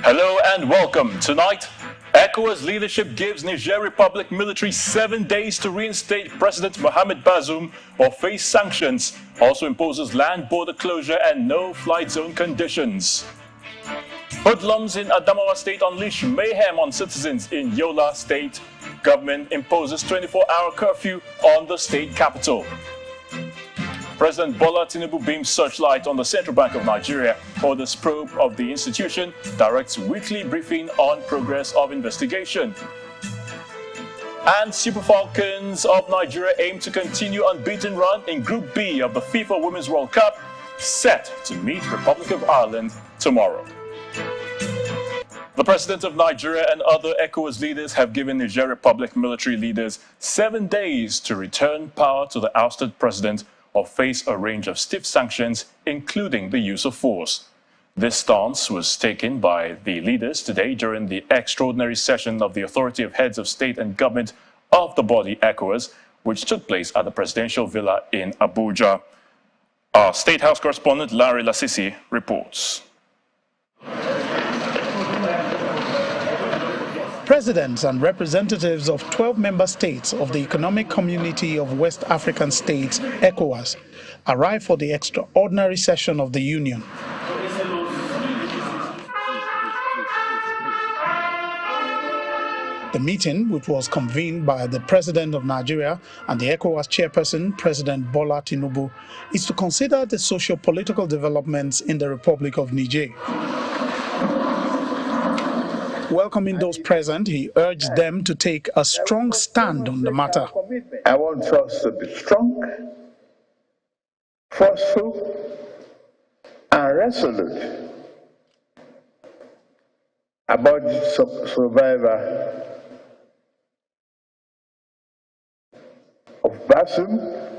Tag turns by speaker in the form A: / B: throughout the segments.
A: Hello and welcome. Tonight, Ecowas leadership gives Niger Republic military 7 days to reinstate President Mohamed Bazoum or face sanctions. Also imposes land border closure and no-flight zone conditions. Hoodlums in Adamawa state unleash mayhem on citizens in Yola state. Government imposes 24-hour curfew on the state capital. President Bola Tinubu beams searchlight on the Central Bank of Nigeria, orders probe of the institution, directs weekly briefing on progress of investigation. And Super Falcons of Nigeria aim to continue unbeaten run in Group B of the FIFA Women's World Cup, set to meet Republic of Ireland tomorrow. The President of Nigeria and other Ecowas leaders have given Niger Republic military leaders 7 days to return power to the ousted president or face a range of stiff sanctions, including the use of force. This stance was taken by the leaders today during the extraordinary session of the Authority of Heads of State and Government of the body Ecowas, which took place at the presidential villa in Abuja. Our State House correspondent Larry Lasisi reports.
B: Presidents and representatives of 12 member states of the Economic Community of West African States, ECOWAS, arrived for the extraordinary session of the Union. The meeting, which was convened by the President of Nigeria and the ECOWAS chairperson, President Bola Tinubu, is to consider the socio-political developments in the Republic of Niger. Welcoming those present, he urged them to take a strong stand on the matter.
C: I want us to be strong, forceful, and resolute about the survival of Bazoum,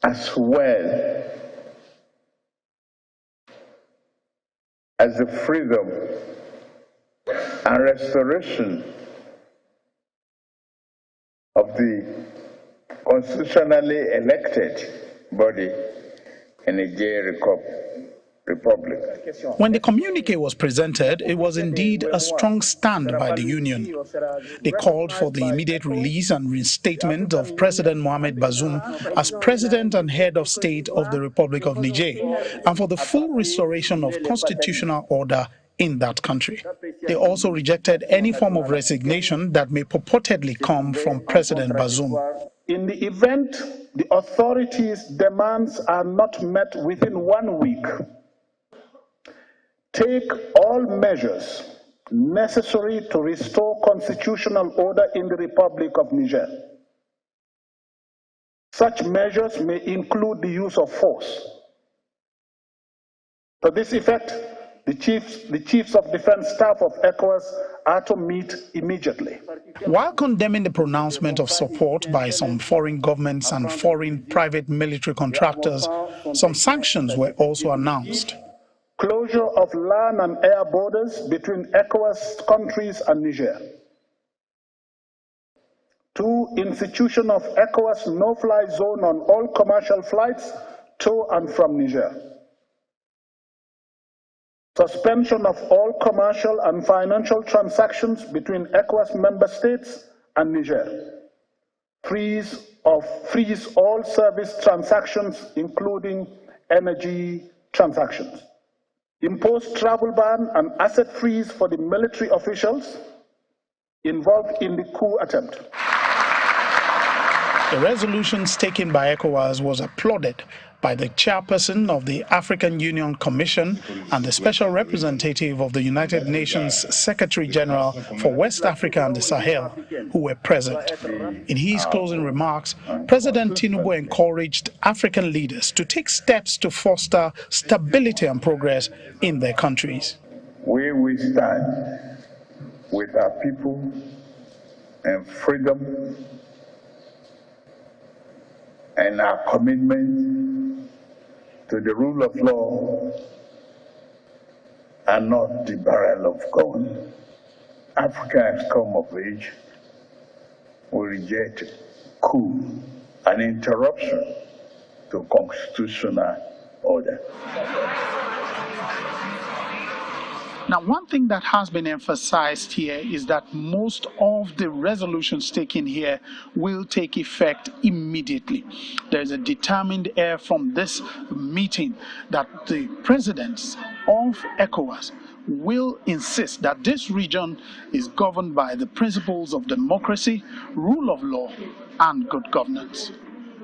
C: as well as the freedom and restoration of the constitutionally elected body in the Niger Republic.
B: When the communique was presented, it was indeed a strong stand by the Union. They called for the immediate release and reinstatement of President Mohamed Bazoum as President and Head of State of the Republic of Niger, and for the full restoration of constitutional order in that country. They also rejected any form of resignation that may purportedly come from President Bazoum.
D: In the event the authorities' demands are not met within 1 week, take all measures necessary to restore constitutional order in the Republic of Niger. Such measures may include the use of force. To this effect, the chiefs of defense staff of ECOWAS are to meet immediately.
B: While condemning the pronouncement of support by some foreign governments and foreign private military contractors, some sanctions were also announced.
D: Closure of land and air borders between ECOWAS countries and Niger. 2, institution of ECOWAS no-fly zone on all commercial flights to and from Niger. Suspension of all commercial and financial transactions between ECOWAS member states and Niger. Freeze all service transactions, including energy transactions. Impose travel ban and asset freeze for the military officials involved in the coup attempt.
B: The resolutions taken by ECOWAS was applauded by the chairperson of the African Union Commission and the special representative of the United Nations Secretary General for West Africa and the Sahel, who were present. In his closing remarks, President Tinubu encouraged African leaders to take steps to foster stability and progress in their countries.
C: We will stand with our people and freedom and our commitment to the rule of law and not the barrel of gun. Africa has come of age. We reject coup, an interruption to constitutional order.
B: Now, one thing that has been emphasized here is that most of the resolutions taken here will take effect immediately. There's a determined air from this meeting that the presidents of ECOWAS will insist that this region is governed by the principles of democracy, rule of law, and good governance.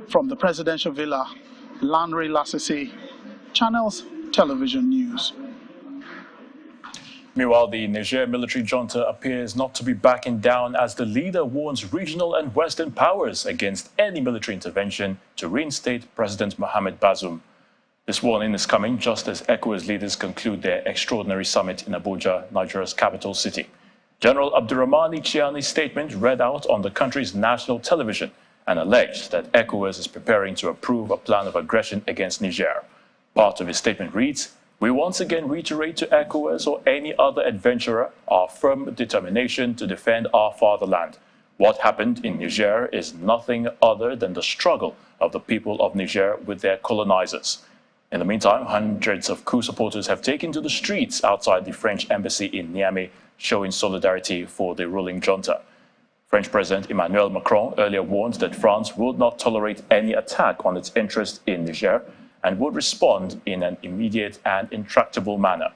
B: From the presidential villa, Lanre Lasese, Channels Television News.
A: Meanwhile, the Niger military junta appears not to be backing down as the leader warns regional and Western powers against any military intervention to reinstate President Mohamed Bazoum. This warning is coming just as ECOWAS leaders conclude their extraordinary summit in Abuja, Nigeria's capital city. General Abdurrahmani Chiani's statement read out on the country's national television and alleged that ECOWAS is preparing to approve a plan of aggression against Niger. Part of his statement reads, "We once again reiterate to ECOWAS or any other adventurer our firm determination to defend our fatherland. What happened in Niger is nothing other than the struggle of the people of Niger with their colonizers." In the meantime, hundreds of coup supporters have taken to the streets outside the French embassy in Niamey, showing solidarity for the ruling junta. French President Emmanuel Macron earlier warned that France would not tolerate any attack on its interests in Niger and would respond in an immediate and intractable manner.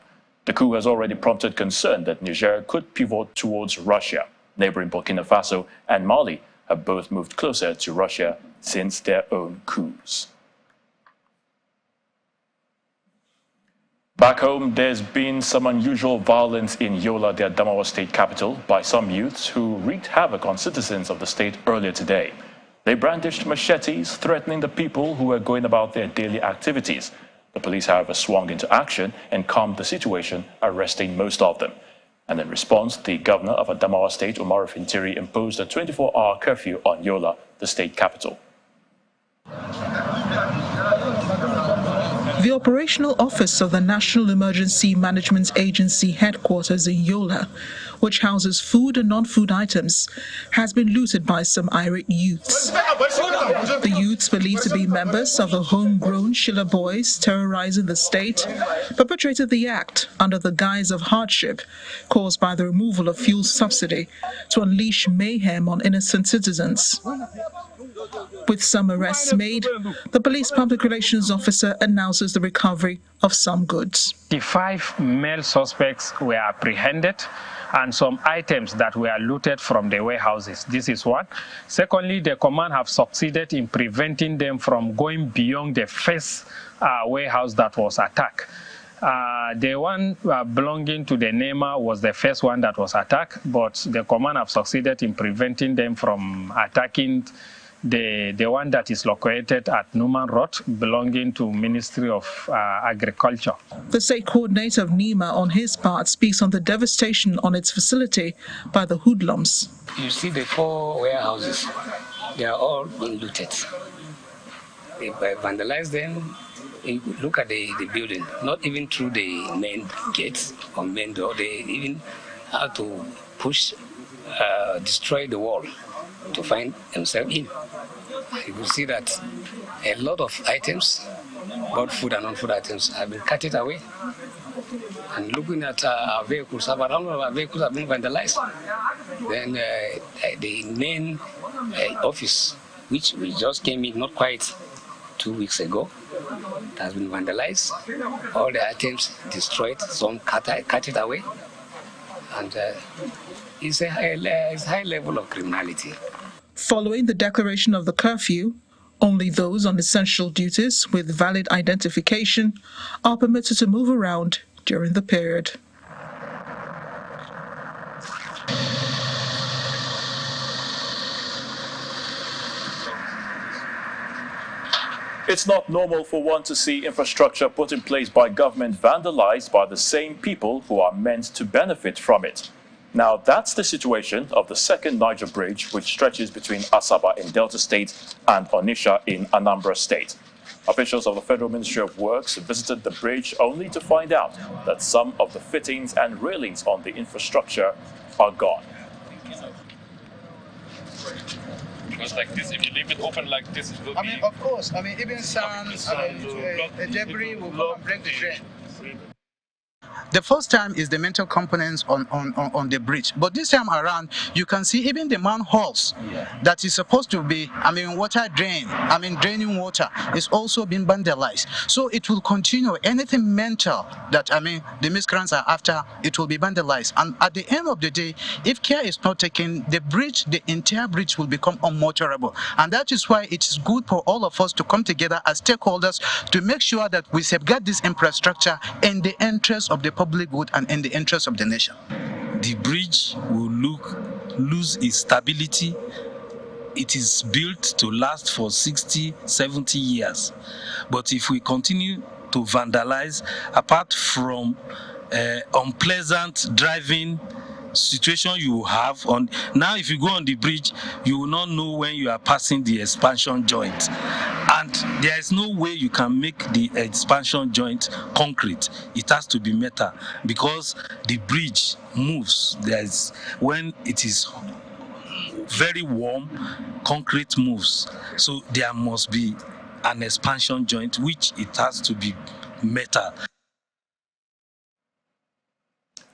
A: The coup has already prompted concern that Niger could pivot towards Russia. Neighboring Burkina Faso and Mali have both moved closer to Russia since their own coups. Back home, there's been some unusual violence in Yola, the Adamawa state capital, by some youths who wreaked havoc on citizens of the state earlier today. They brandished machetes, threatening the people who were going about their daily activities. The police, however, swung into action and calmed the situation, arresting most of them. And in response, the governor of Adamawa State, Umar Fintiri, imposed a 24-hour curfew on Yola, the state capital.
E: The operational office of the National Emergency Management Agency headquarters in Yola, which houses food and non-food items, has been looted by some irate youths. The youths, believed to be members of the homegrown Shilla Boys terrorizing the state, perpetrated the act under the guise of hardship caused by the removal of fuel subsidy to unleash mayhem on innocent citizens. With some arrests made, the police public relations officer announces the recovery of some goods.
F: The 5 male suspects were apprehended and some items that were looted from the warehouses. This is one. Secondly, the command have succeeded in preventing them from going beyond the first warehouse that was attacked. The one belonging to the NEMA was the first one that was attacked, but the command have succeeded in preventing them from attacking the one that is located at Numan Road, belonging to Ministry of Agriculture.
E: The state coordinator of NEMA, on his part, speaks on the devastation on its facility by the hoodlums.
G: You see the 4 warehouses, they are all being looted. They vandalized them. You look at the building, not even through the main gates or main door, they even had to push, destroy the wall to find themselves in. You will see that a lot of items, both food and non-food items, have been carted away. And looking at our vehicles, about 100 of our vehicles have been vandalized. Then the main office, which we just came in not quite 2 weeks ago, has been vandalized. All the items destroyed, some carted away. And it's a high level of criminality.
E: Following the declaration of the curfew, only those on essential duties with valid identification are permitted to move around during the period.
A: It's not normal for one to see infrastructure put in place by government vandalized by the same people who are meant to benefit from it. Now, that's the situation of the second Niger bridge, which stretches between Asaba in Delta State and Onitsha in Anambra State. Officials of the Federal Ministry of Works visited the bridge only to find out that some of the fittings and railings on the infrastructure are gone.
H: Because like this, if you leave it open like this, it will
I: I mean, of course. I mean, even sand, debris will come and break the train.
B: The first time is the mental components on the bridge, but this time around, you can see even the manholes that is supposed to be, water drain, draining water is also being vandalized. So it will continue. Anything mental that, the miscreants are after, it will be vandalized. And at the end of the day, if care is not taken, the entire bridge will become unmotorable. And that is why it is good for all of us to come together as stakeholders to make sure that we safeguard this infrastructure in the interest of the public good and in the interest of the nation.
I: The bridge will lose its stability. It is built to last for 60, 70 years. But if we continue to vandalize, apart from unpleasant driving situation you have on now, if you go on the bridge, you will not know when you are passing the expansion joint, and there is no way you can make the expansion joint concrete. It has to be metal because the bridge moves. When it is very warm, concrete moves, so there must be an expansion joint, which it has to be metal.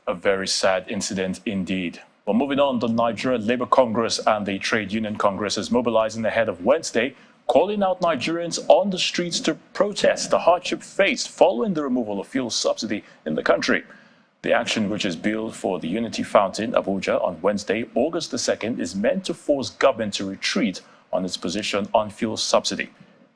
A: A very sad incident indeed. Well, moving on, the Nigeria Labour Congress and the Trade Union Congress is mobilizing ahead of Wednesday, calling out Nigerians on the streets to protest the hardship faced following the removal of fuel subsidy in the country. The action, which is billed for the Unity Fountain, Abuja, on Wednesday, August the 2nd, is meant to force government to retreat on its position on fuel subsidy.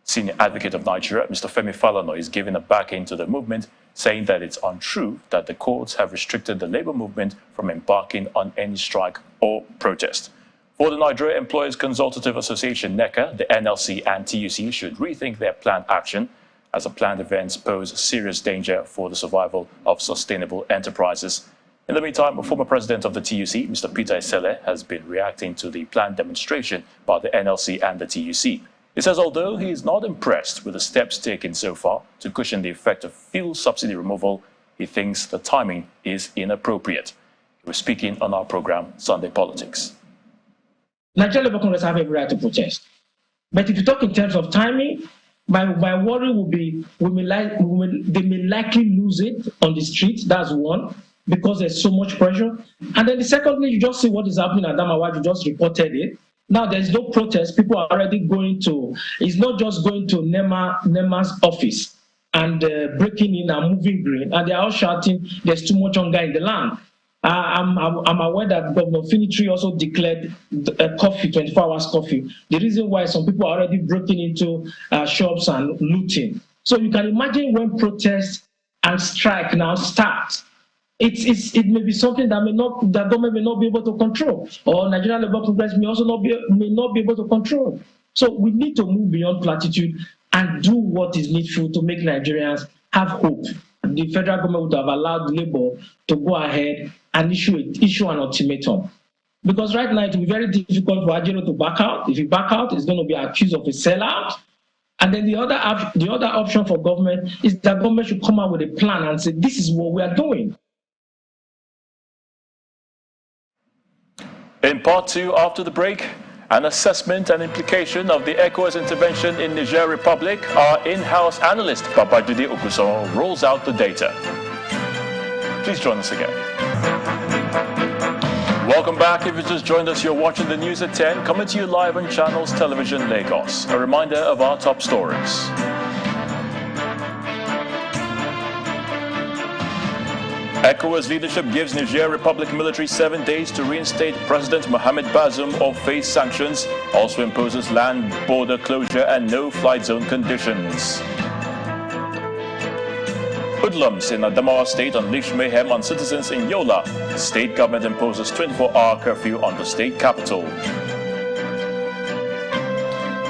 A: Senior advocate of Nigeria, Mr. Femi Falana, is giving a backing to the movement, saying that it's untrue that the courts have restricted the labor movement from embarking on any strike or protest. For the Nigeria Employers Consultative Association, NECA, the NLC and TUC should rethink their planned action, as the planned events pose serious danger for the survival of sustainable enterprises. In the meantime, a former president of the TUC, Mr. Peter Esele, has been reacting to the planned demonstration by the NLC and the TUC. He says although he is not impressed with the steps taken so far to cushion the effect of fuel subsidy removal, he thinks the timing is inappropriate. He was speaking on our program, Sunday Politics.
J: Nigeria Labour Congress have every right to protest. But if you talk in terms of timing, my worry will be they may likely lose it on the street. That's one, because there's so much pressure. And then secondly, you just see what is happening at Adamawa. You just reported it. Now there's no protest. People are already going to, it's not just going to NEMA's office and breaking in and moving green. And they are all shouting, there's too much hunger in the land. I'm aware that Governor Finitri also declared coffee, 24 hours coffee. The reason why some people are already breaking into shops and looting. So you can imagine when protests and strike now start, it may be something that government may not be able to control, or Nigerian Labour Congress may also not be able to control. So we need to move beyond platitude and do what is needful to make Nigerians have hope. The federal government would have allowed Labour to go ahead and issue an ultimatum. Because right now it will be very difficult for Ajero to back out. If he back out, he's going to be accused of a sellout. And then the other option for government is that government should come out with a plan and say, this is what we are doing.
A: In part two, after the break, an assessment and implication of the Ecowas intervention in Niger Republic, our in-house analyst, Babajide Ogunsoro, rolls out the data. Please join us again. Welcome back. If you just joined us, you're watching the news at 10, coming to you live on Channels Television Lagos. A reminder of our top stories. Ecowas leadership gives Niger Republic military 7 days to reinstate President Mohamed Bazoum or face sanctions. Also imposes land border closure and no-flight zone conditions. Hoodlums in Adamawa state unleash mayhem on citizens in Yola. State government imposes 24-hour curfew on the state capital.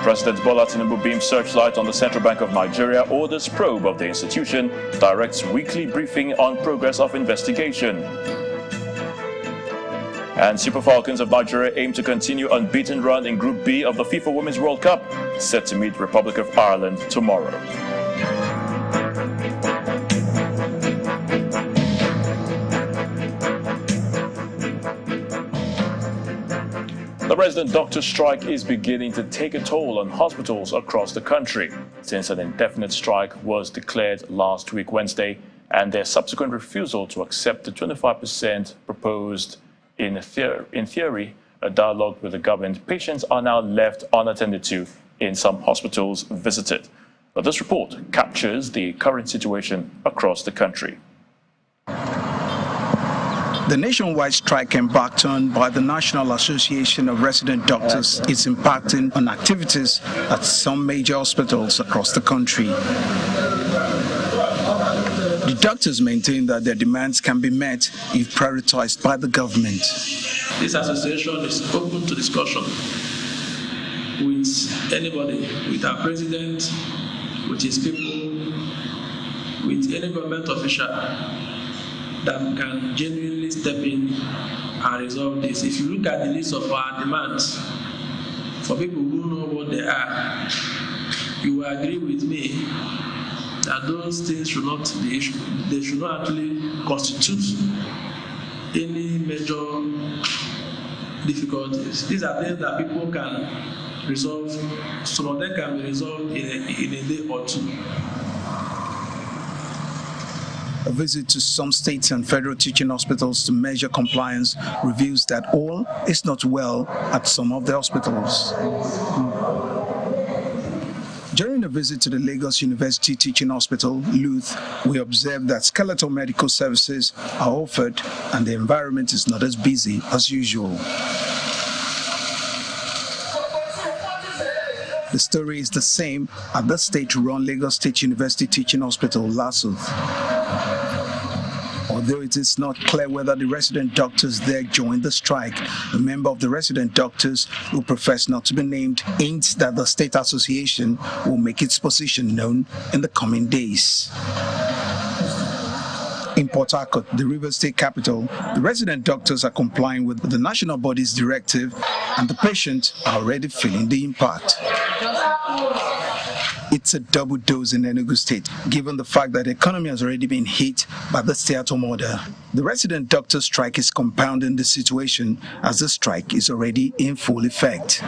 A: President Bola Tinubu beams searchlight on the Central Bank of Nigeria, orders probe of the institution, directs weekly briefing on progress of investigation. And Super Falcons of Nigeria aim to continue unbeaten run in Group B of the FIFA Women's World Cup, set to meet Republic of Ireland tomorrow. The resident doctor strike is beginning to take a toll on hospitals across the country. Since an indefinite strike was declared last week Wednesday, and their subsequent refusal to accept the 25% proposed in theory, a dialogue with the government, patients are now left unattended to in some hospitals visited. But this report captures the current situation across the country.
B: The nationwide strike embarked on by the National Association of Resident Doctors is impacting on activities at some major hospitals across the country. The doctors maintain that their demands can be met if prioritized by the government.
J: This association is open to discussion with anybody, with our president, with his people, with any government official that can genuinely step in and resolve this. If you look at the list of our demands, for people who know what they are, you will agree with me that those things should not be issued. They should not actually constitute any major difficulties. These are things that people can resolve. Some of them can be resolved in a day or two.
B: A visit to some states and federal teaching hospitals to measure compliance reveals that all is not well at some of the hospitals. During a visit to the Lagos University Teaching Hospital, LUTH, we observed that skeletal medical services are offered and the environment is not as busy as usual. The story is the same at the state-run Lagos State University Teaching Hospital, LASUTH. Although it is not clear whether the resident doctors there joined the strike, a member of the resident doctors who profess not to be named hints that the state association will make its position known in the coming days. In Port Harcourt, the River State capital, the resident doctors are complying with the national body's directive and the patients are already feeling the impact. It's a double dose in Enugu State, given the fact that the economy has already been hit by the stay-at-home order. The resident doctor strike is compounding the situation as the strike is already in full effect.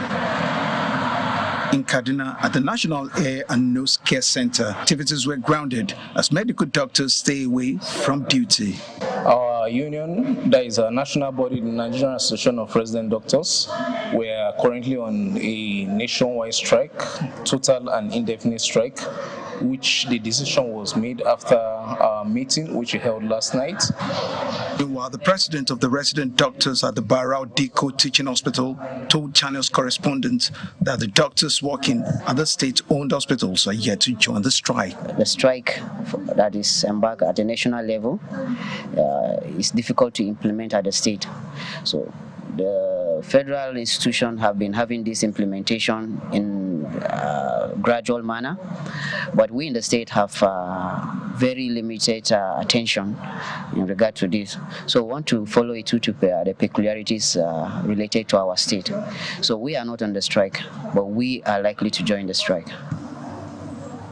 B: In Kaduna, at the National Ear and Nose Care Center, activities were grounded as medical doctors stay away from duty.
K: Our union, that is a national body, the Nigerian Association of Resident Doctors, we are currently on a nationwide strike, total and indefinite strike, which the decision was made after our meeting, which we held last night.
B: Meanwhile, the president of the resident doctors at the Barao Diko Teaching Hospital told Channels correspondents that the doctors working at the state-owned hospitals are yet to join the strike.
L: The strike that is embarked at the national level is difficult to implement at the state. So the federal institutions have been having this implementation in gradual manner, but we in the state have very limited attention in regard to this. So we want to follow it to the peculiarities related to our state. So we are not on the strike, but we are likely to join the strike.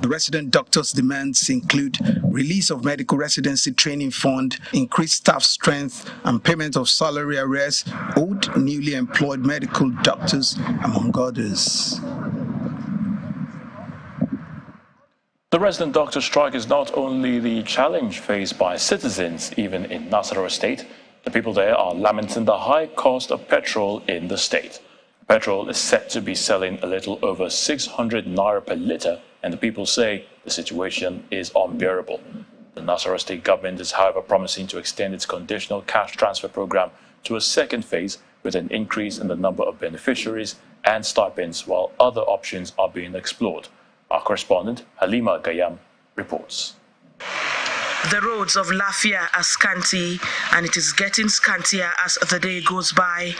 B: The resident doctors' demands include release of medical residency training fund, increased staff strength, and payment of salary arrears owed newly employed medical doctors, among others.
A: The resident doctor strike is not only the challenge faced by citizens, even in Nasarawa State. The people there are lamenting the high cost of petrol in the state. Petrol is set to be selling a little over 600 naira per litre, and the people say the situation is unbearable. The Nasarawa State government is, however, promising to extend its conditional cash transfer program to a second phase with an increase in the number of beneficiaries and stipends, while other options are being explored. Our correspondent, Halima Gayam, reports.
E: The roads of Lafia are scanty, and it is getting scantier as the day goes by.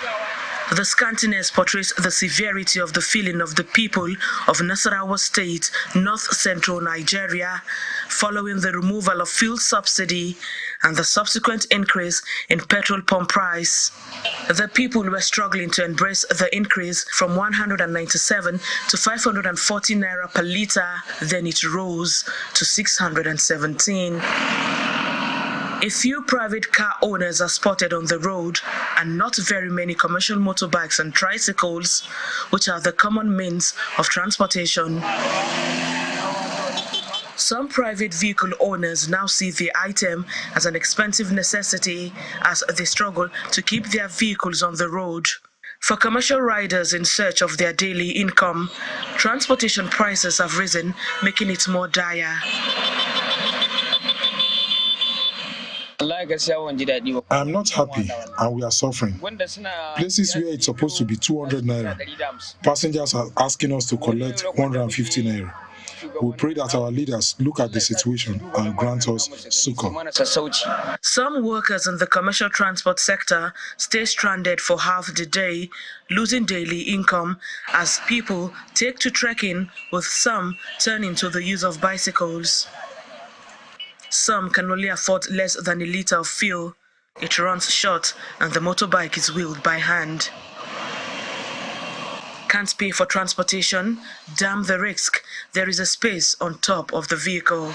E: The scantiness portrays the severity of the feeling of the people of Nasarawa State, north-central Nigeria, following the removal of fuel subsidy and the subsequent increase in petrol pump price. The people were struggling to embrace the increase from 197 to 540 naira per litre, then it rose to 617. A few private car owners are spotted on the road, and not very many commercial motorbikes and tricycles, which are the common means of transportation. Some private vehicle owners now see the item as an expensive necessity as they struggle to keep their vehicles on the road. For commercial riders in search of their daily income, transportation prices have risen, making it more dire.
M: I'm not happy and we are suffering. Places where it's supposed to be 200 naira, passengers are asking us to collect 150 naira. We pray that our leaders look at the situation and grant us succor.
E: Some workers in the commercial transport sector stay stranded for half the day, losing daily income as people take to trekking, with some turning to the use of bicycles. Some can only afford less than a litre of fuel. It runs short and the motorbike is wheeled by hand. Can't pay for transportation? Damn the risk. There is a space on top of the vehicle.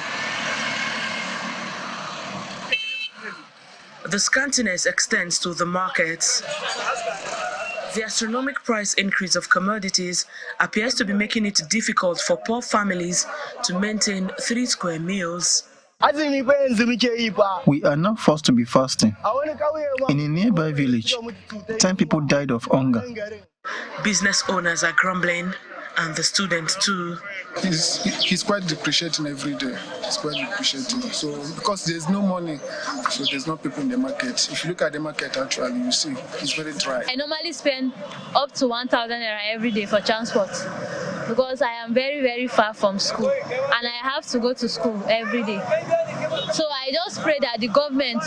E: The scantiness extends to the markets. The astronomical price increase of commodities appears to be making it difficult for poor families to maintain 3 square meals.
N: We are now forced to be fasting. In a nearby village, 10 people died of hunger.
E: Business owners are grumbling, and the students too.
O: He's quite depreciating every day. He's quite depreciating. So because there's no money, so there's no people in the market. If you look at the market actually, you see it's very dry.
P: I normally spend up to 1,000 naira every day for transport because I am very, very far from school and I have to go to school every day. So I just pray that the government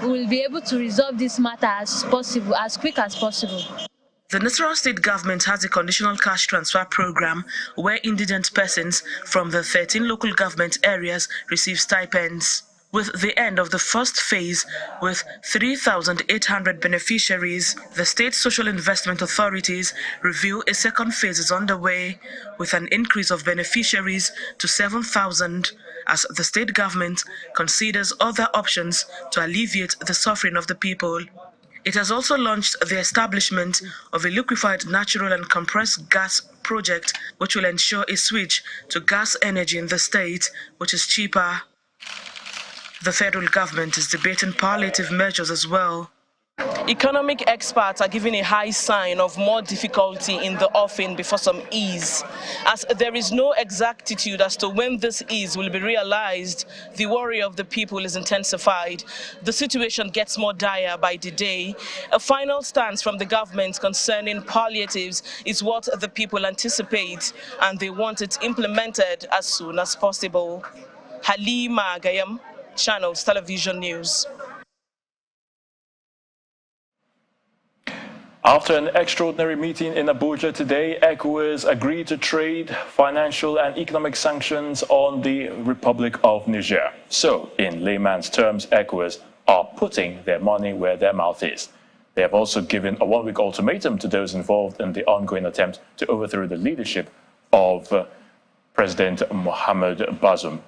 P: will be able to resolve this matter as possible, as quick as possible.
E: The Nasarawa state government has a conditional cash transfer program where indigent persons from the 13 local government areas receive stipends. With the end of the first phase, with 3,800 beneficiaries, the state social investment authorities reveal a second phase is underway, with an increase of beneficiaries to 7,000, as the state government considers other options to alleviate the suffering of the people. It has also launched the establishment of a liquefied natural and compressed gas project, which will ensure a switch to gas energy in the state, which is cheaper. The federal government is debating palliative measures as well. Economic experts are giving a high sign of more difficulty in the offing before some ease. As there is no exactitude as to when this ease will be realized, the worry of the people is intensified. The situation gets more dire by the day. A final stance from the government concerning palliatives is what the people anticipate, and they want it implemented as soon as possible. Halima Gayam, Channels Television News.
A: After an extraordinary meeting in Abuja today, Ecowas agreed to trade, financial and economic sanctions on the Republic of Niger. So, in layman's terms, Ecowas are putting their money where their mouth is. They have also given a one-week ultimatum to those involved in the ongoing attempt to overthrow the leadership of President Mohamed Bazoum.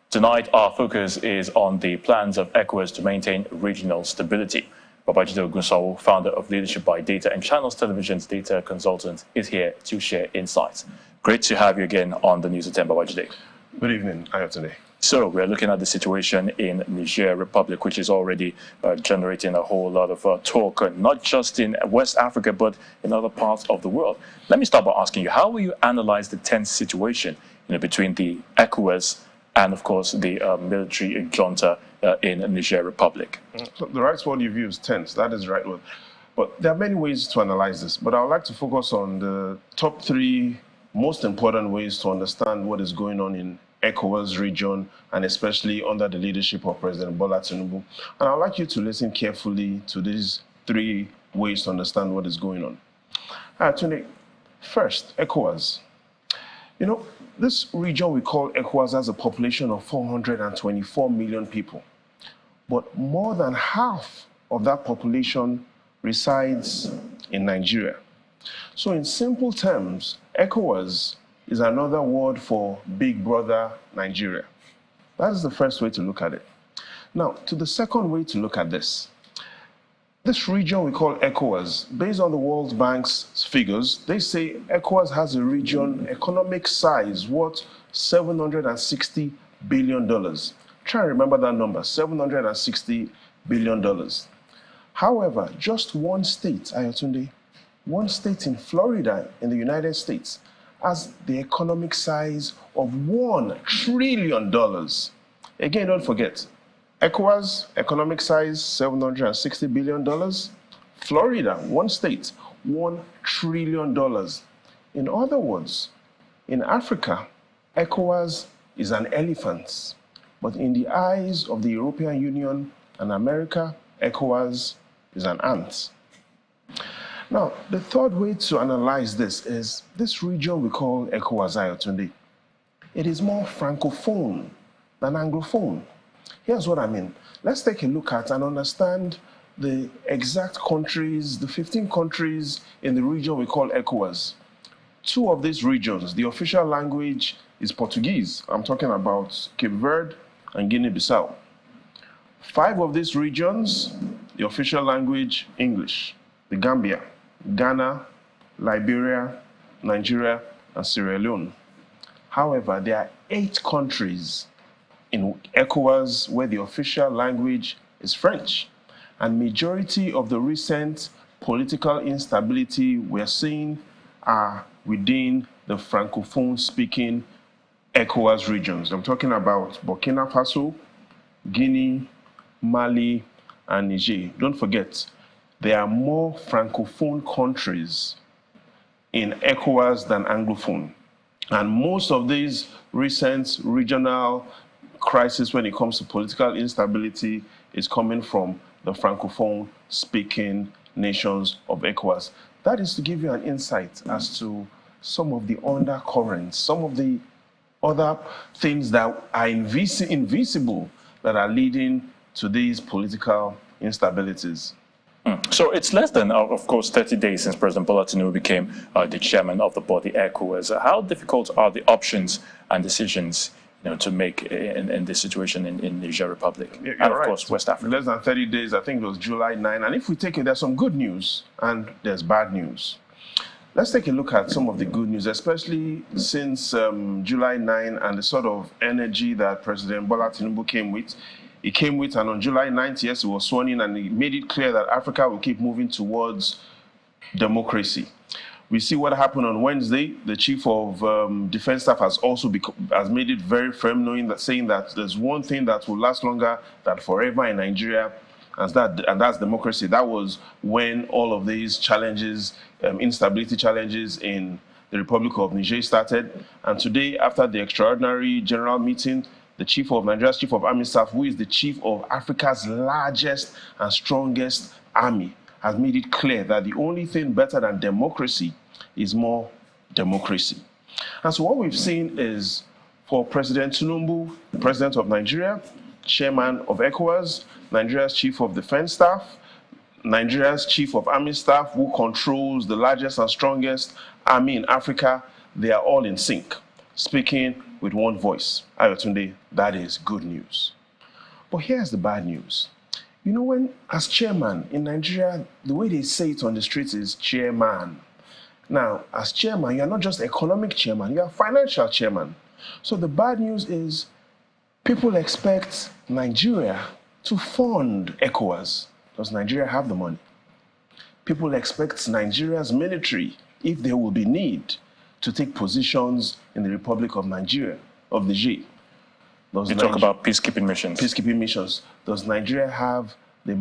A: Tonight, our focus is on the plans of Ecowas to maintain regional stability. Babajide Ogunsawo, founder of Leadership by Data and Channels Television's data consultant, is here to share insights. Great to have you again on the News at 10, Babajide.
Q: Good evening, Ayotune.
A: So we're looking at the situation in Niger Republic, which is already generating a whole lot of talk, not just in West Africa, but in other parts of the world. Let me start by asking you, how will you analyze the tense situation between the Ecowas and, of course, the military junta in Niger Republic?
Q: The right word you've used, tense, that is the right word. But there are many ways to analyze this, but I would like to focus on the top 3 most important ways to understand what is going on in Ecowas region, and especially under the leadership of President Bola Tinubu. And I'd like you to listen carefully to these 3 ways to understand what is going on. Today, first, Ecowas. This region we call Ecowas has a population of 424 million people. But more than half of that population resides in Nigeria. So in simple terms, Ecowas is another word for Big Brother Nigeria. That is the first way to look at it. Now, to the second way to look at this. This region we call Ecowas, based on the World Bank's figures, they say Ecowas has a region economic size worth $760 billion. Try and remember that number, $760 billion. However, just one state, Ayotunde, one state in Florida in the United States has the economic size of $1 trillion. Again, don't forget, Ecowas, economic size, $760 billion. Florida, one state, $1 trillion. In other words, in Africa, Ecowas is an elephant. But in the eyes of the European Union and America, Ecowas is an ant. Now, the third way to analyze this is this region we call Ecowas Ayotunde. It is more francophone than anglophone. Here's what I mean. Let's take a look at and understand the exact countries, the 15 countries in the region we call Ecowas. Two of these regions, the official language is Portuguese. I'm talking about Cape Verde and Guinea-Bissau. 5 of these regions, the official language, English. The Gambia, Ghana, Liberia, Nigeria, and Sierra Leone. However, there are 8 countries in ECOWAS where the official language is French. And majority of the recent political instability we're seeing are within the Francophone-speaking ECOWAS regions. I'm talking about Burkina Faso, Guinea, Mali, and Niger. Don't forget, there are more Francophone countries in ECOWAS than Anglophone. And most of these recent regional crises when it comes to political instability is coming from the Francophone-speaking nations of ECOWAS. That is to give you an insight as to some of the undercurrents, some of the other things that are invisible that are leading to these political instabilities.
A: So it's less than, of course, 30 days since President Bola Tinubu became the chairman of the body ECOWAS. How difficult are the options and decisions to make in this situation in Niger Republic and, of course, West Africa?
Q: Less than 30 days, I think it was July 9. And if we take it, there's some good news and there's bad news. Let's take a look at some of the good news, especially since July 9 and the sort of energy that President Bola Tinubu came with. He came with, and on July 9th, yes, he was sworn in, and he made it clear that Africa will keep moving towards democracy. We see what happened on Wednesday. The Chief of Defense Staff has also has made it very firm, saying that there's one thing that will last longer than forever in Nigeria, and that's democracy. That was when all of these challenges, instability challenges in the Republic of Niger started. And today, after the extraordinary general meeting, the Nigeria's Chief of Army Staff, who is the Chief of Africa's largest and strongest army, has made it clear that the only thing better than democracy is more democracy. And so what we've seen is for President Tinubu, the President of Nigeria, Chairman of ECOWAS, Nigeria's Chief of Defense Staff, Nigeria's Chief of Army Staff, who controls the largest and strongest army in Africa, they are all in sync, speaking with one voice. Ayotunde, that is good news. But here's the bad news. You know, when, as chairman in Nigeria, the way they say it on the streets is chairman. Now, as chairman, you're not just economic chairman, you're financial chairman. So the bad news is people expect Nigeria to fund ECOWAS. Does Nigeria have the money? People expect Nigeria's military, if there will be need, to take positions in the Republic of Niger. You
A: talk about peacekeeping missions.
Q: Peacekeeping missions. Does Nigeria have the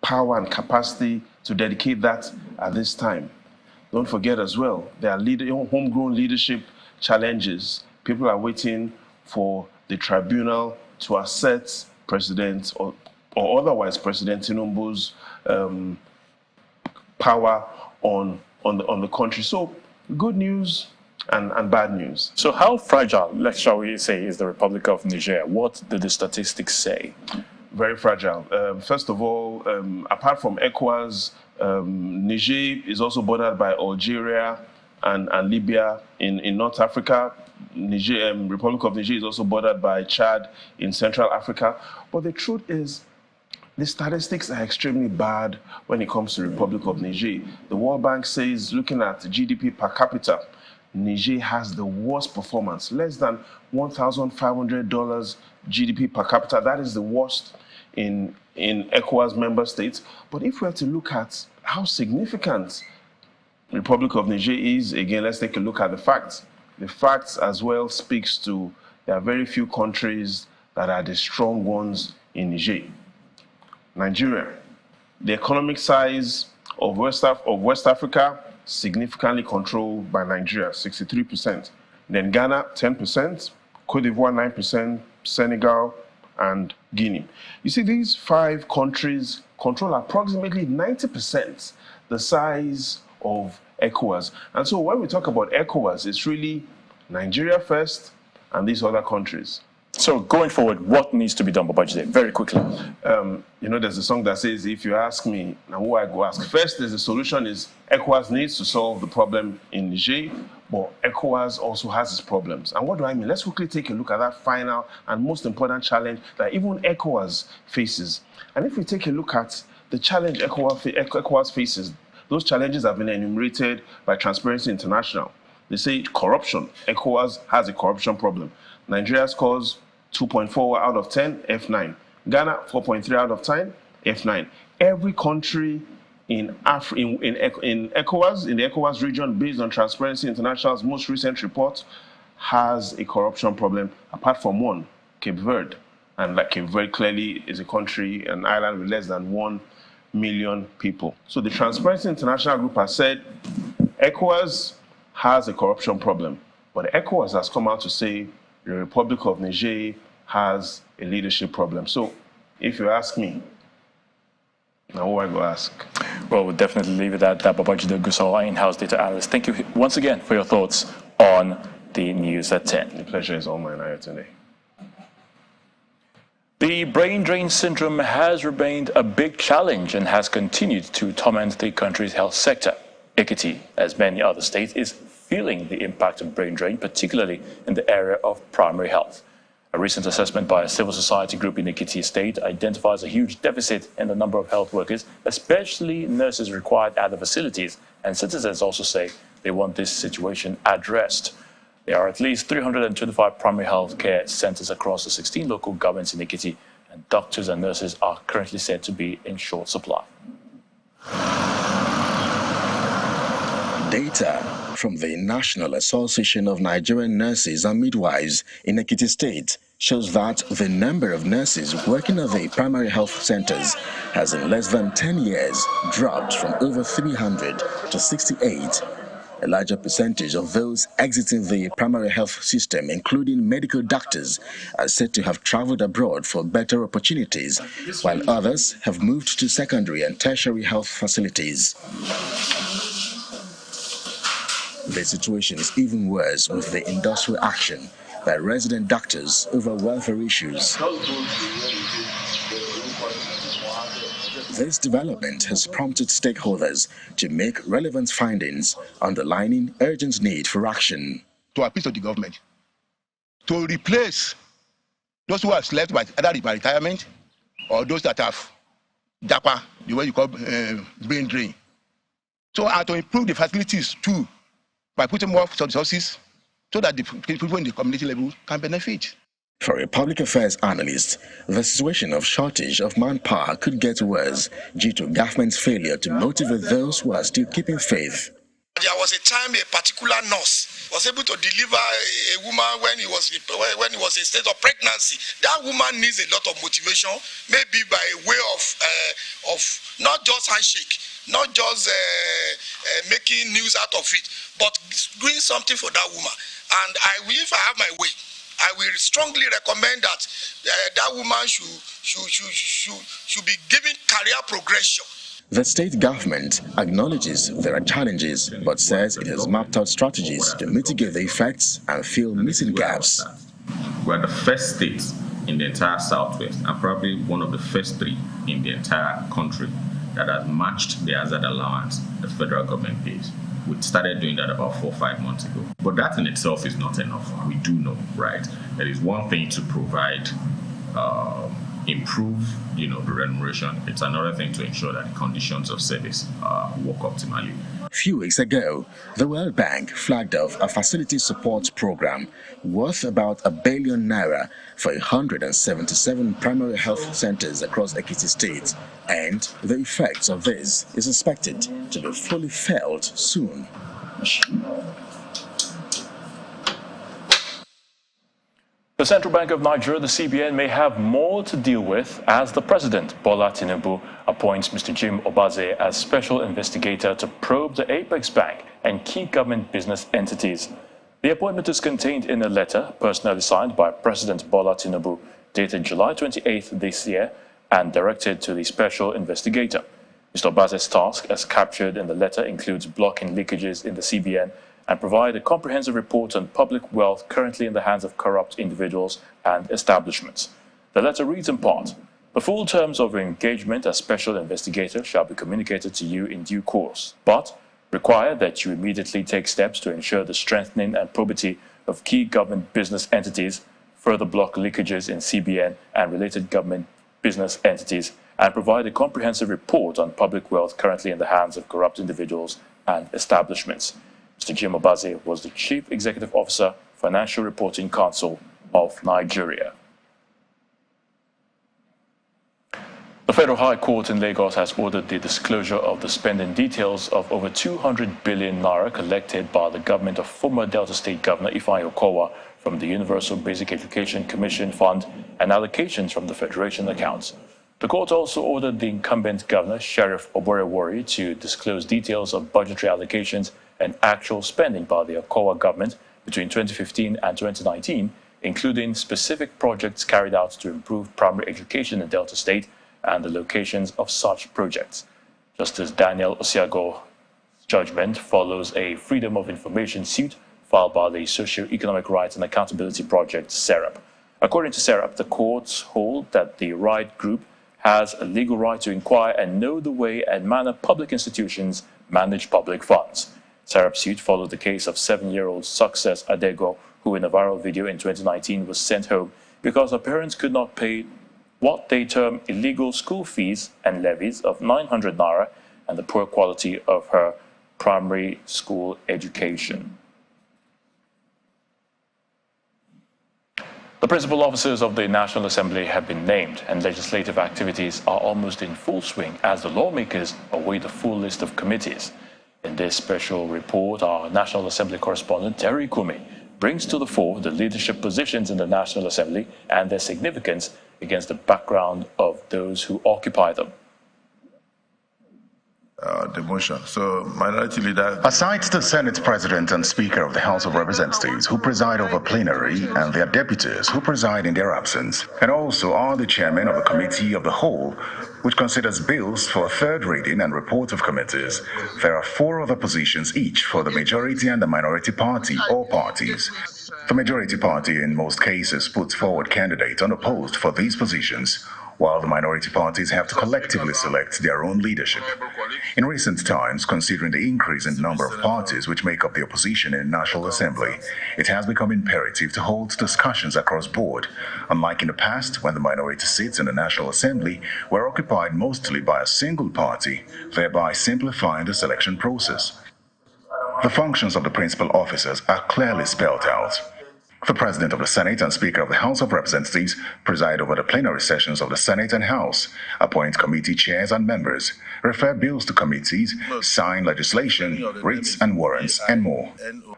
Q: power and capacity to dedicate that at this time? Don't forget as well, there are homegrown leadership challenges. People are waiting for the tribunal to assert President or otherwise President Tinubu's power on the country. So good news and bad news.
A: So how fragile, shall we say, is the Republic of Niger? What do the statistics say?
Q: Very fragile. First of all, apart from ECOWAS, Niger is also bordered by Algeria and Libya in North Africa. Republic of Niger is also bordered by Chad in Central Africa. But the truth is, the statistics are extremely bad when it comes to the Republic of Niger. The World Bank says, looking at GDP per capita, Niger has the worst performance, less than $1,500 GDP per capita. That is the worst in Ecowas member states. But if we are to look at how significant the Republic of Niger is, again, let's take a look at the facts. The facts as well speaks to there are very few countries that are the strong ones in Niger. Nigeria, the economic size of West Africa, significantly controlled by Nigeria, 63%. Then Ghana, 10%, Cote d'Ivoire, 9%, Senegal, and Guinea. You see, these 5 countries control approximately 90% the size of Ecowas. And so when we talk about Ecowas, it's really Nigeria first and these other countries.
A: So going forward, what needs to be done, Babajide? Very quickly.
Q: You know, there's a song that says, if you ask me, now who I go ask? First, the solution is Ecowas needs to solve the problem in Niger, but Ecowas also has its problems. And what do I mean? Let's quickly take a look at that final and most important challenge that even Ecowas faces. And if we take a look at the challenge Ecowas faces, those challenges have been enumerated by Transparency International. They say corruption. Ecowas has a corruption problem. Nigeria scores 2.4 out of 10, F9. Ghana, 4.3 out of 10, F9. Every country in ECOWAS, in the ECOWAS region, based on Transparency International's most recent report, has a corruption problem, apart from one, Cape Verde. And like Cape Verde clearly is a country, an island with less than 1 million people. So the Transparency International group has said ECOWAS has a corruption problem, but ECOWAS has come out to say the Republic of Niger has a leadership problem. So if you ask me, now who I go ask?
A: Well, we'll definitely leave it at that. Babajide Gusau, our in-house data analyst. Thank you once again for your thoughts on the news at 10.
Q: The pleasure is all mine today.
A: The brain drain syndrome has remained a big challenge and has continued to torment the country's health sector. Ekiti, as many other states, is feeling the impact of brain drain, particularly in the area of primary health. A recent assessment by a civil society group in Ekiti State identifies a huge deficit in the number of health workers, especially nurses required at the facilities, and citizens also say they want this situation addressed. There are at least 325 primary health care centers across the 16 local governments in Ekiti, and doctors and nurses are currently said to be in short supply.
R: Data from the National Association of Nigerian Nurses and Midwives in Ekiti State shows that the number of nurses working at the primary health centers has in less than 10 years dropped from over 300 to 68. A larger percentage of those exiting the primary health system, including medical doctors, are said to have traveled abroad for better opportunities, while others have moved to secondary and tertiary health facilities. The situation is even worse with the industrial action by resident doctors over welfare issues. This development has prompted stakeholders to make relevant findings, underlining urgent need for action.
S: To appeal to the government to replace those who are left by either by retirement or those that have DAPA, the way you call brain drain. So, and to improve the facilities too, by putting more resources so that the people in the community level can benefit.
R: For a public affairs analyst, the situation of shortage of manpower could get worse due to government's failure to motivate those who are still keeping faith.
T: There was a time a particular nurse was able to deliver a woman when he was in state of pregnancy. That woman needs a lot of motivation, maybe by way of not just handshake, not just making news out of it, but doing something for that woman. And if I have my way, I will strongly recommend that that woman should be given career progression.
R: The state government acknowledges there are challenges, but says it has mapped out strategies to mitigate the effects and fill missing gaps.
U: We're the first state in the entire Southwest, and probably one of the first 3 in the entire country that has matched the hazard allowance the federal government pays. We started doing that about 4 or 5 months ago. But that in itself is not enough. We do know, right? There is one thing to provide, improve, the remuneration. It's another thing to ensure that the conditions of service work optimally.
R: few weeks ago, the World Bank flagged off a facility support program worth about ₦1 billion for 177 primary health centers across Ekiti State, and the effects of this is expected to be fully felt soon.
A: The Central Bank of Nigeria, the CBN, may have more to deal with as the President, Bola Tinubu, appoints Mr. Jim Obaze as special investigator to probe the Apex Bank and key government business entities. The appointment is contained in a letter personally signed by President Bola Tinubu, dated July 28th this year, and directed to the special investigator. Mr. Obaze's task, as captured in the letter, includes blocking leakages in the CBN and provide a comprehensive report on public wealth currently in the hands of corrupt individuals and establishments. The letter reads in part, "The full terms of your engagement as special investigator shall be communicated to you in due course, but require that you immediately take steps to ensure the strengthening and probity of key government business entities, further block leakages in CBN and related government business entities, and provide a comprehensive report on public wealth currently in the hands of corrupt individuals and establishments." Mr. Jim Obaze was the Chief Executive Officer, Financial Reporting Council of Nigeria. The Federal High Court in Lagos has ordered the disclosure of the spending details of over 200 billion naira collected by the government of former Delta State Governor Ifeanyi Okowa from the Universal Basic Education Commission Fund and allocations from the Federation accounts. The court also ordered the incumbent governor, Sheriff Oborewori, to disclose details of budgetary allocations and actual spending by the Okowa government between 2015 and 2019, including specific projects carried out to improve primary education in Delta State and the locations of such projects. Justice Daniel Osiago's judgment follows a Freedom of Information suit filed by the Socio-Economic Rights and Accountability Project, SERAP. According to SERAP, the courts hold that the right group has a legal right to inquire and know the way and manner public institutions manage public funds. SERAP's suit followed the case of 7-year-old Success Adego, who in a viral video in 2019 was sent home because her parents could not pay what they term illegal school fees and levies of 900 naira and the poor quality of her primary school education. The principal officers of the National Assembly have been named, and legislative activities are almost in full swing as the lawmakers await the full list of committees. In this special report, our National Assembly correspondent, Terry Kume, brings to the fore the leadership positions in the National Assembly and their significance against the background of those who occupy them.
D: The motion. So, Minority Leader. Aside the Senate President and Speaker of the House of Representatives who preside over plenary and their deputies who preside in their absence, and also are the chairman of the Committee of the Whole, which considers bills for third reading and report of committees, there are 4 other positions each for the majority and the minority party or parties. The majority party in most cases puts forward candidates unopposed for these positions, while the minority parties have to collectively select their own leadership. In recent times, considering the increase in the number of parties which make up the opposition in the National Assembly, it has become imperative to hold discussions across board, unlike in the past when the minority seats in the National Assembly were occupied mostly by a single party, thereby simplifying the selection process. The functions of the principal officers are clearly spelled out. The President of the Senate and Speaker of the House of Representatives preside over the plenary sessions of the Senate and House, appoint committee chairs and members, refer bills to committees, sign legislation, writs and warrants, and more.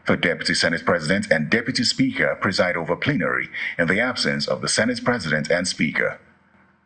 D: The Deputy Senate President and Deputy Speaker preside over plenary in the absence of the Senate President and Speaker.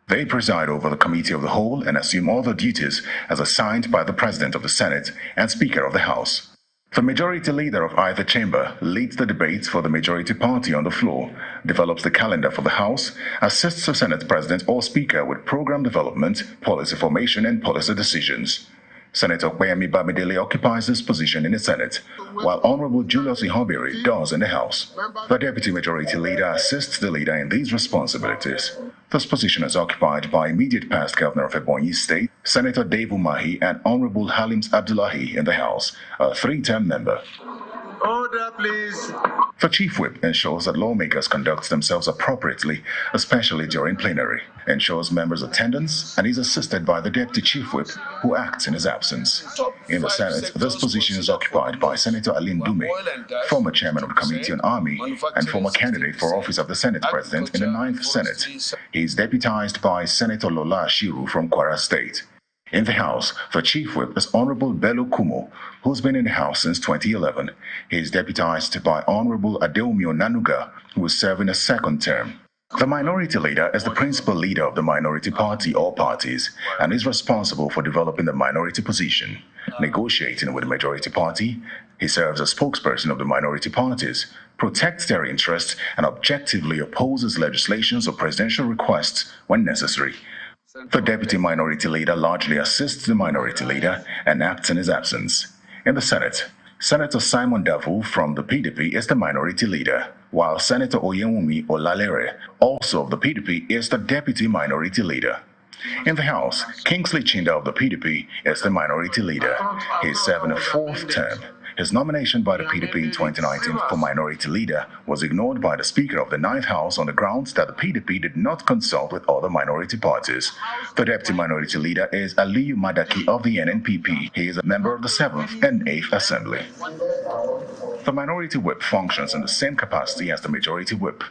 D: They preside over the Committee of the Whole and assume all the duties as assigned by the President of the Senate and Speaker of the House. The majority leader of either chamber leads the debates for the majority party on the floor, develops the calendar for the House, assists the Senate President or Speaker with program development, policy formation, and policy decisions. Senator Kweyemi Bamidele occupies this position in the Senate, while Honorable Julius Ihobiri does in the House. The Deputy Majority Leader assists the leader in these responsibilities. This position is occupied by immediate past Governor of Ebonyi State, Senator Dave Umahi, and Honorable Halims Abdullahi in the House, a 3-term member.
V: Order, please.
D: The Chief Whip ensures that lawmakers conduct themselves appropriately, especially during plenary, ensures members' attendance, and is assisted by the Deputy Chief Whip, who acts in his absence. In the Senate, this position is occupied by Senator Aline Dume, former chairman of the Committee on Army and former candidate for office of the Senate President in the 9th Senate. He is deputized by Senator Lola Ashiru from Kwara State. In the House, the Chief Whip is Honorable Bello Kumo, who's been in the House since 2011. He is deputized by Honorable Adeumio Nanuga, who is serving a second term. The Minority Leader is the principal leader of the minority party or parties and is responsible for developing the minority position, negotiating with the majority party. He serves as spokesperson of the minority parties, protects their interests, and objectively opposes legislations or presidential requests when necessary. The Deputy Minority Leader largely assists the Minority Leader and acts in his absence. In the Senate, Senator Simon Davu from the PDP is the Minority Leader, while Senator Oyewumi Olalere, also of the PDP, is the Deputy Minority Leader. In the House, Kingsley Chinda of the PDP is the Minority Leader. He is serving a 4th term. His nomination by the PDP in 2019 for Minority Leader was ignored by the Speaker of the 9th House on the grounds that the PDP did not consult with other minority parties. The Deputy Minority Leader is Aliyu Madaki of the NNPP. He is a member of the 7th and 8th Assembly. The Minority Whip functions in the same capacity as the Majority Whip.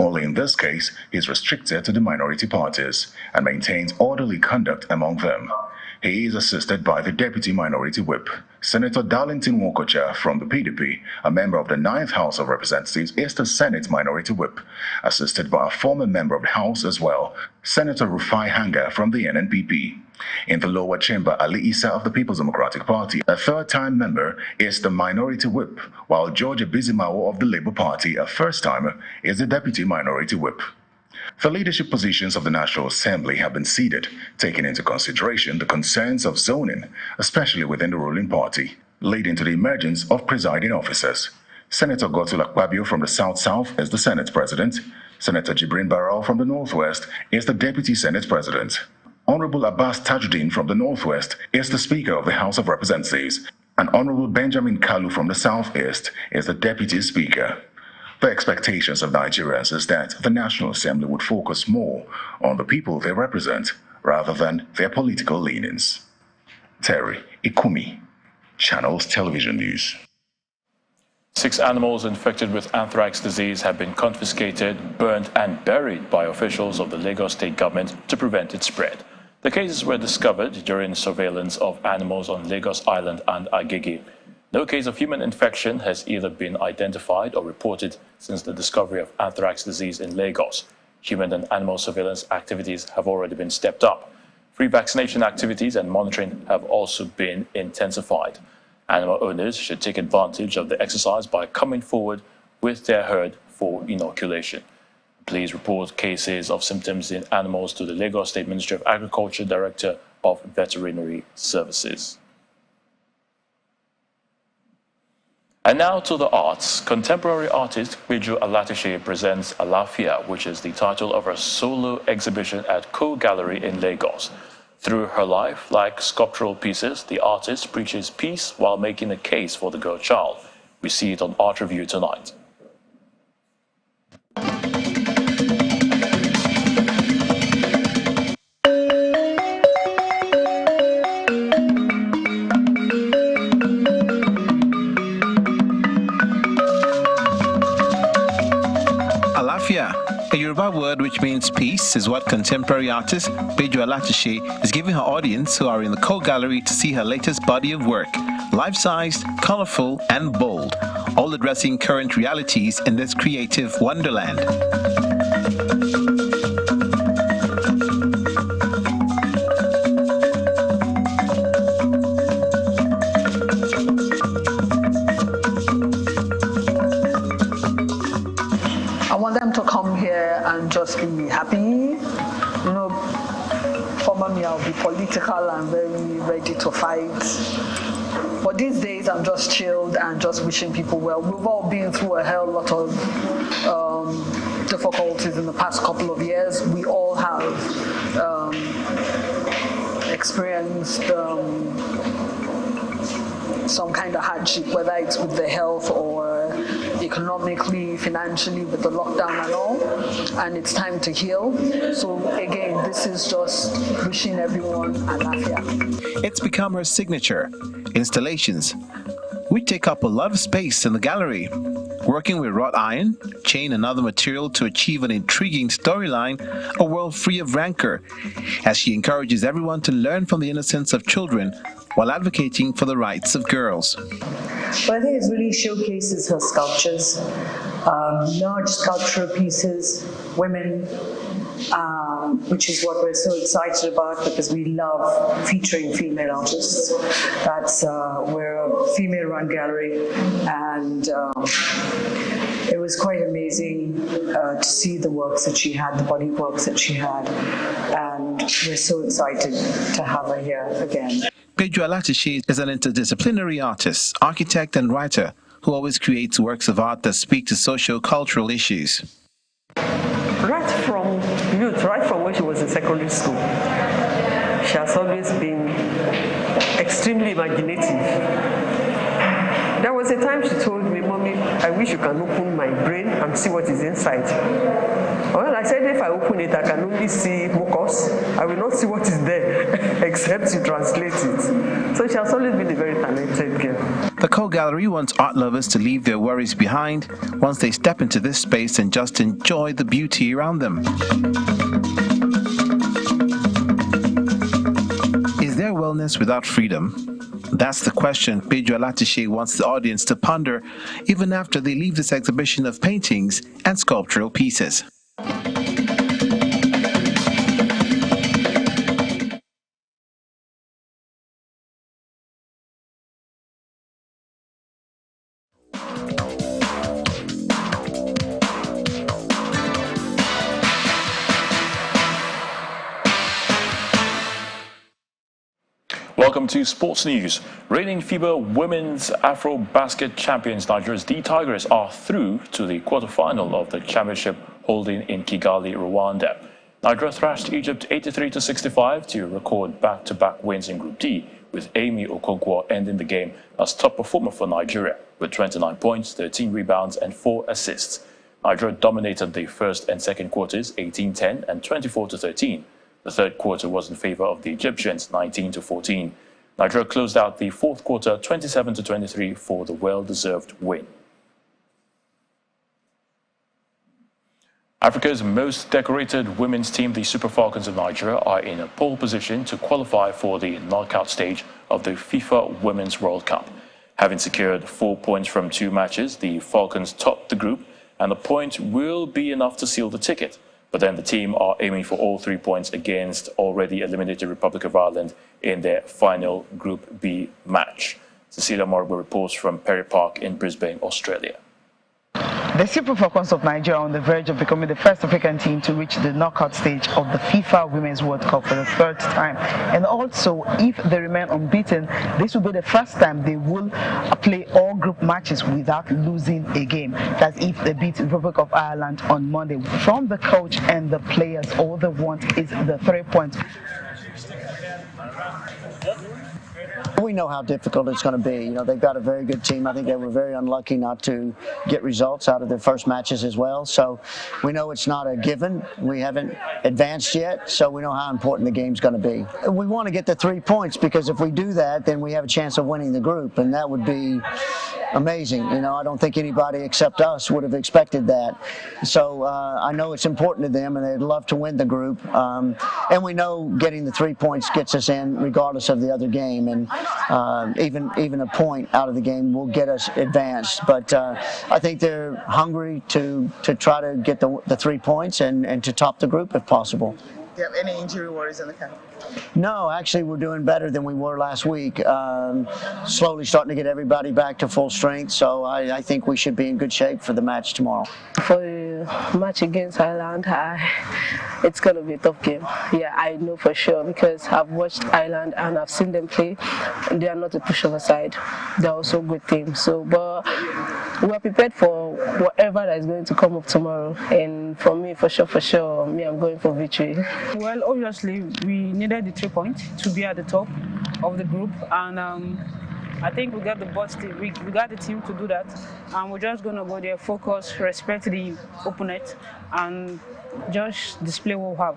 D: Only in this case, he is restricted to the minority parties and maintains orderly conduct among them. He is assisted by the Deputy Minority Whip. Senator Darlington Wokocha from the PDP, a member of the 9th House of Representatives, is the Senate Minority Whip, assisted by a former member of the House as well, Senator Rufai Hanga from the NNPP. In the lower chamber, Ali Issa of the People's Democratic Party, a 3rd-time member, is the Minority Whip, while George Bizimawo of the Labour Party, a first-timer, is the Deputy Minority Whip. The leadership positions of the National Assembly have been ceded, taking into consideration the concerns of zoning, especially within the ruling party, leading to the emergence of presiding officers. Senator Godswill Akpabio from the South-South is the Senate President. Senator Jibrin Barrow from the Northwest is the Deputy Senate President. Honorable Abbas Tajuddin from the Northwest is the Speaker of the House of Representatives, and Honorable Benjamin Kalu from the Southeast is the Deputy Speaker. The expectations of Nigerians is that the National Assembly would focus more on the people they represent rather than their political leanings. Terry Ikumi, Channels Television News.
A: 6 animals infected with anthrax disease have been confiscated, burned and buried by officials of the Lagos State government to prevent its spread. The cases were discovered during surveillance of animals on Lagos Island and Agege. No case of human infection has either been identified or reported since the discovery of anthrax disease in Lagos. Human and animal surveillance activities have already been stepped up. Free vaccination activities and monitoring have also been intensified. Animal owners should take advantage of the exercise by coming forward with their herd for inoculation. Please report cases of symptoms in animals to the Lagos State Ministry of Agriculture Director of Veterinary Services. And now to the arts. Contemporary artist Peju Alatishe presents Alafia, which is the title of her solo exhibition at Coup Gallery in Lagos. Through her life, like sculptural pieces, the artist preaches peace while making a case for the girl child. We see it on Art Review tonight.
C: A Yoruba word which means peace is what contemporary artist Peju Alatishe is giving her audience who are in the Coup Gallery to see her latest body of work, life-sized, colorful and bold, all addressing current realities in this creative wonderland.
V: And just be happy. You know, for me, I'll be political and very ready to fight. But these days, I'm just chilled and just wishing people well. We've all been through a hell lot of difficulties in the past couple of years. We all have experienced some kind of hardship, whether it's with the health or economically, financially with the lockdown and all, and it's time to heal. So again, this is just wishing everyone alafia.
C: It's become her signature. Installations. We take up a lot of space in the gallery, working with wrought iron, chain and other material to achieve an intriguing storyline, a world free of rancor, as she encourages everyone to learn from the innocence of children while advocating for the rights of girls.
F: But I think it really showcases her sculptures, large sculptural pieces, women, which is what we're so excited about because we love featuring female artists. We're a female-run gallery, and it was quite amazing to see the works that she had, the body works that she had, and we're so excited to have her here again.
C: Pedro Alatiche is an interdisciplinary artist, architect and writer who always creates works of art that speak to socio-cultural issues.
G: Right from youth, right from when she was in secondary school, she has always been extremely imaginative. There was a time she told me, "Mommy, I wish you can open my brain and see what is inside." Well, I said, if I open it, I can only see mucus. I will not see what is there, except you translate it. So she has always been a very talented girl.
C: The Co-Gallery wants art lovers to leave their worries behind once they step into this space and just enjoy the beauty around them. Is there wellness without freedom? That's the question Pedro Alatiche wants the audience to ponder even after they leave this exhibition of paintings and sculptural pieces.
A: Welcome to Sports News. Reigning FIBA Women's Afro Basket champions Nigeria's D Tigers are through to the quarterfinal of the championship holding in Kigali, Rwanda. Nigeria thrashed Egypt 83-65 to record back-to-back wins in Group D, with Amy Okonkwo ending the game as top performer for Nigeria with 29 points, 13 rebounds and 4 assists. Nigeria dominated the first and second quarters 18-10 and 24-13. The third quarter was in favor of the Egyptians, 19-14. Nigeria closed out the fourth quarter 27-23 for the well-deserved win. Africa's most decorated women's team, the Super Falcons of Nigeria, are in a pole position to qualify for the knockout stage of the FIFA Women's World Cup. Having secured 4 points from 2 matches, the Falcons topped the group, and the point will be enough to seal the ticket. But then the team are aiming for all 3 points against already eliminated Republic of Ireland in their final Group B match. Cecilia Morbo reports from Perry Park in Brisbane, Australia.
W: The Super Falcons of Nigeria are on the verge of becoming the first African team to reach the knockout stage of the FIFA Women's World Cup for the 3rd time. And also, if they remain unbeaten, this will be the first time they will play all group matches without losing a game. That's if they beat Republic of Ireland on Monday. From the coach and the players, all they want is the 3 points.
X: We know how difficult it's going to be. You know, they've got a very good team. I think they were very unlucky not to get results out of their first matches as well. So we know it's not a given. We haven't advanced yet, so we know how important the game's going to be. We want to get the 3 points because if we do that, then we have a chance of winning the group, and that would be amazing. You know, I don't think anybody except us would have expected that. So I know it's important to them, and they'd love to win the group. And we know getting the 3 points gets us in regardless of the other game. And even a point out of the game will get us advanced. But I think they're hungry to try to get the 3 points and to top the group if possible.
W: Do you have any injury worries in the camp?
X: No, actually we're doing better than we were last week. Slowly starting to get everybody back to full strength, so I think we should be in good shape for the match tomorrow.
Y: For the match against Ireland, it's going to be a tough game. Yeah, I know for sure because I've watched Ireland and I've seen them play, and they are not a pushover side. They're also a good team. So, but we're prepared for whatever that is going to come up tomorrow. And for me, for sure, I'm going for victory.
Z: Well, obviously, we needed the 3 points to be at the top of the group, and
H: I think we got we got the team to do that, and we're just going to go there, focus, respect the opponent, and just display what we have.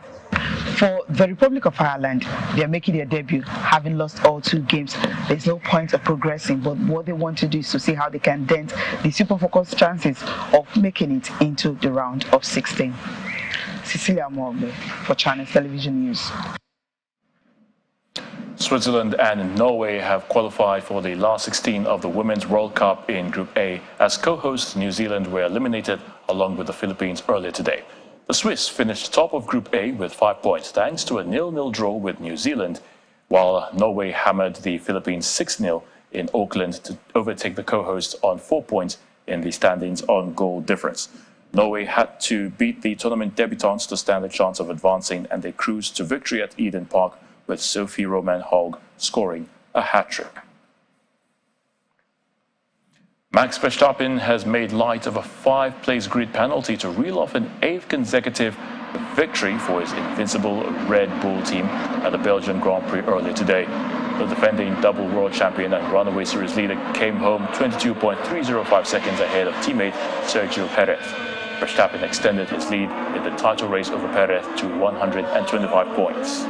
W: For the Republic of Ireland, they are making their debut, having lost all 2 games. There's no point of progressing, but what they want to do is to see how they can dent the Super Falcons' chances of making it into the round of 16. Cecilia Morbe for Channels Television News.
A: Switzerland and Norway have qualified for the last 16 of the Women's World Cup in Group A. As co-hosts, New Zealand were eliminated along with the Philippines earlier today. The Swiss finished top of Group A with 5 points thanks to a 0-0 draw with New Zealand, while Norway hammered the Philippines 6-0 in Auckland to overtake the co-hosts on 4 points in the standings on goal difference. Norway had to beat the tournament debutants to stand a chance of advancing, and they cruised to victory at Eden Park with Sophie Roman-Haug scoring a hat-trick. Max Verstappen has made light of a 5-place grid penalty to reel off an 8th consecutive victory for his invincible Red Bull team at the Belgian Grand Prix earlier today. The defending double world champion and runaway series leader came home 22.305 seconds ahead of teammate Sergio Perez. Verstappen extended his lead in the title race over Perez to 125 points.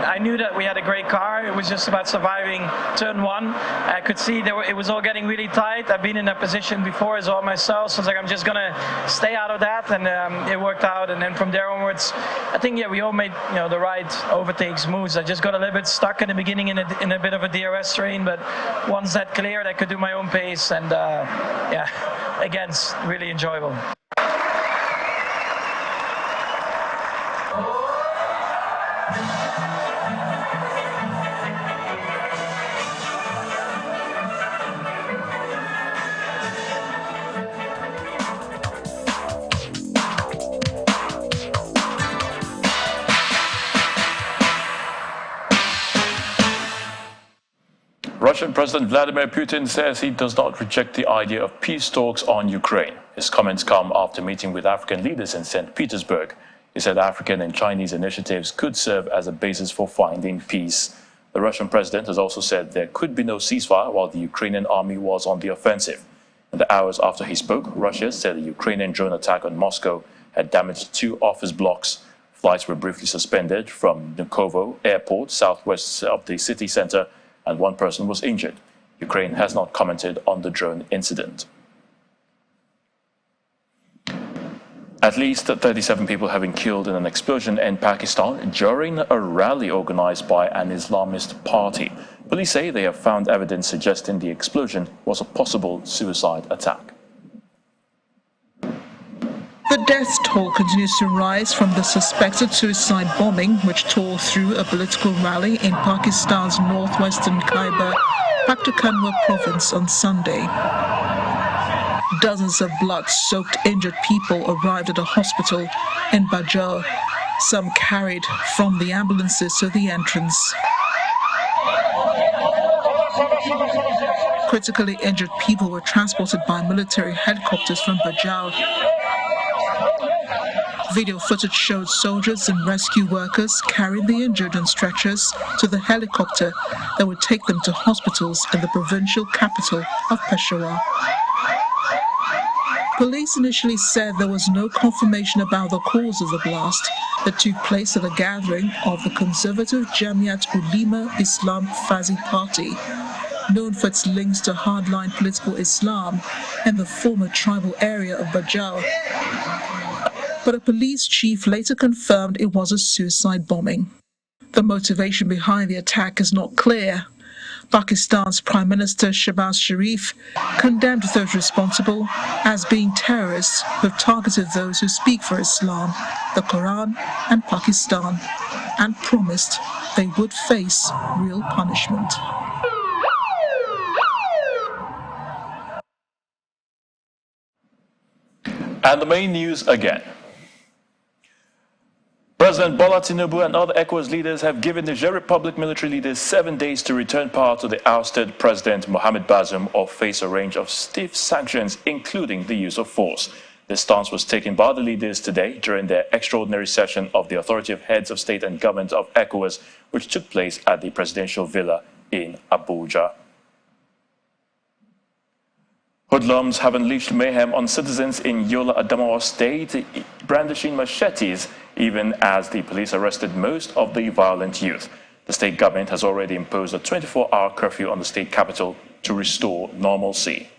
I: I knew that we had a great car. It was just about surviving turn 1. I could see it was all getting really tight. I've been in that position before as well myself, so I was like, I'm just gonna stay out of that, and it worked out. And then from there onwards, I think we all made the right overtakes moves. I just got a little bit stuck in the beginning in a bit of a DRS train, but once that cleared, I could do my own pace, and again, it's really enjoyable.
A: Russian President Vladimir Putin says he does not reject the idea of peace talks on Ukraine. His comments come after meeting with African leaders in St. Petersburg. He said African and Chinese initiatives could serve as a basis for finding peace. The Russian president has also said there could be no ceasefire while the Ukrainian army was on the offensive. In the hours after he spoke, Russia said the Ukrainian drone attack on Moscow had damaged 2 office blocks. Flights were briefly suspended from Vnukovo airport, southwest of the city center, and 1 person was injured. Ukraine has not commented on the drone incident. At least 37 people have been killed in an explosion in Pakistan during a rally organized by an Islamist party. Police say they have found evidence suggesting the explosion was a possible suicide attack.
E: The death toll continues to rise from the suspected suicide bombing which tore through a political rally in Pakistan's northwestern Khyber Pakhtunkhwa province on Sunday. Dozens of blood-soaked injured people arrived at a hospital in Bajar, some carried from the ambulances to the entrance. Critically injured people were transported by military helicopters from Bajar. Video footage showed soldiers and rescue workers carrying the injured on stretchers to the helicopter that would take them to hospitals in the provincial capital of Peshawar. Police initially said there was no confirmation about the cause of the blast that took place at a gathering of the conservative Jamiat Ulema Islam Fazi Party, known for its links to hardline political Islam in the former tribal area of Bajar. But a police chief later confirmed it was a suicide bombing. The motivation behind the attack is not clear. Pakistan's Prime Minister Shehbaz Sharif condemned those responsible as being terrorists who have targeted those who speak for Islam, the Quran and Pakistan, and promised they would face real punishment.
A: And the main news again. President Bola Tinubu and other Ecowas leaders have given the Niger Republic military leaders 7 days to return power to the ousted President Mohamed Bazoum or face a range of stiff sanctions, including the use of force. This stance was taken by the leaders today during their extraordinary session of the Authority of Heads of State and Government of Ecowas, which took place at the presidential villa in Abuja. Hoodlums have unleashed mayhem on citizens in Yola, Adamawa State, brandishing machetes, even as the police arrested most of the violent youth. The state government has already imposed a 24-hour curfew on the state capital to restore normalcy.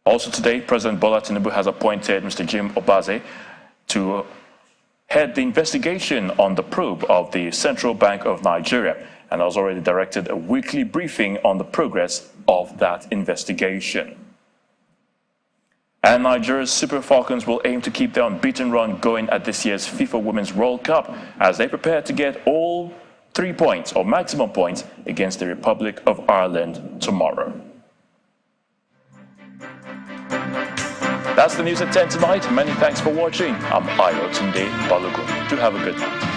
A: Also today, President Bola Tinubu has appointed Mr. Jim Obaze to head the investigation on the probe of the Central Bank of Nigeria, and has already directed a weekly briefing on the progress of that investigation. And Nigeria's Super Falcons will aim to keep their unbeaten run going at this year's FIFA Women's World Cup as they prepare to get all 3 points or maximum points against the Republic of Ireland tomorrow. That's the news at 10 tonight. Many thanks for watching. I'm Ayotunde Balogun. Do have a good night.